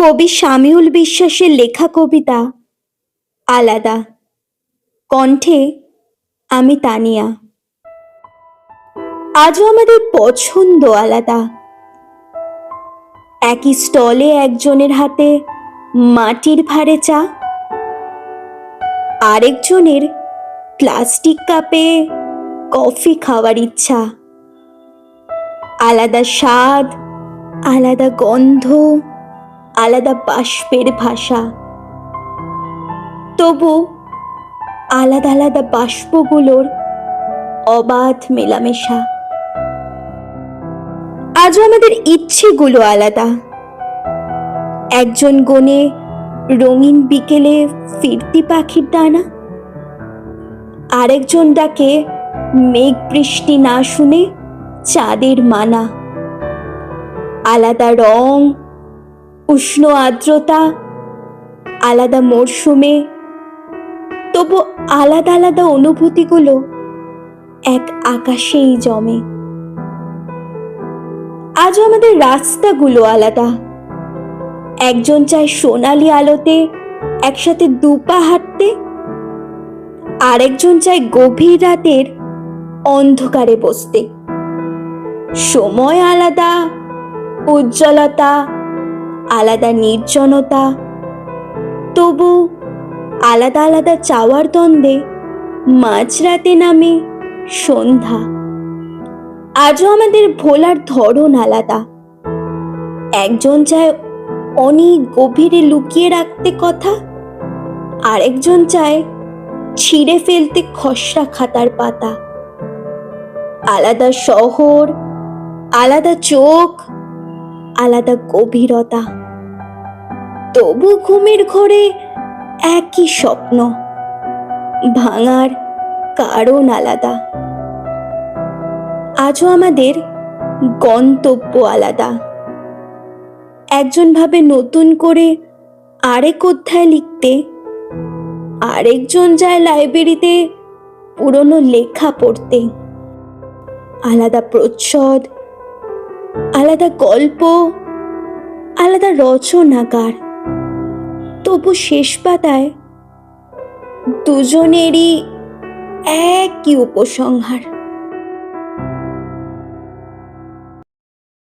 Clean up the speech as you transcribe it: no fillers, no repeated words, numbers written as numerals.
কবি শামীউল বিশ্বাসের লেখা কবিতা আলাদা। কণ্ঠে আমি তানিয়া। আজও আমাদের পছন্দ আলাদা। একই স্টলে একজনের হাতে মাটির ভাঁড়ে চা, আরেকজনের প্লাস্টিক কাপে কফি খাওয়ার ইচ্ছা। আলাদা স্বাদ, আলাদা গন্ধ, আলাদা বাষ্পের ভাষা। তবু আলাদা আলাদা বাষ্পগুলোর অবাধ মেলামেশা। আজও আমাদের ইচ্ছেগুলো আলাদা। একজন গোনে রঙিন বিকেলে ফিরতি পাখির ডানা, আরেকজন ডাকে মেঘ বৃষ্টি না শুনে চাঁদের মানা। আলাদা রং, উষ্ণ আর্দ্রতা, আলাদা মরশুমে, তবু আলাদা আলাদা অনুভূতিগুলো এক আকাশেই জমে। আজও আমাদের রাস্তাগুলো আলাদা। একজন চায় সোনালি আলোতে একসাথে দুপা হাঁটতে, আরেকজন চায় গভীর রাতের অন্ধকারে বসতে। সময় আলাদা, উজ্জ্বলতা আলাদা, নির্জনতা, তবু আলাদা আলাদা চাওয়ার দ্বন্দ্বে মাঝরাতে নামে সন্ধ্যা। আজও আমাদের ভোলার ধরন আলাদা। একজন চায় অনেক গভীরে লুকিয়ে রাখতে কথা, আরেকজন চায় ছিঁড়ে ফেলতে খসড়া খাতার পাতা। আলাদা শহর, আলাদা চোখ, আলাদা গভীরতা, তবু ঘুমের ঘোরে একই স্বপ্ন, ভাঙার কারণ আলাদা। আজও আমাদের গন্তব্য আলাদা। একজন ভাবে নতুন করে আরেক অধ্যায় লিখতে, আরেকজন যায় লাইব্রেরিতে পুরনো লেখা পড়তে। আলাদা প্রচ্ছদ, আলাদা গল্প, আলাদা রচনাকার, তবু শেষ পাতায় দুজনেরই একই উপসংহার।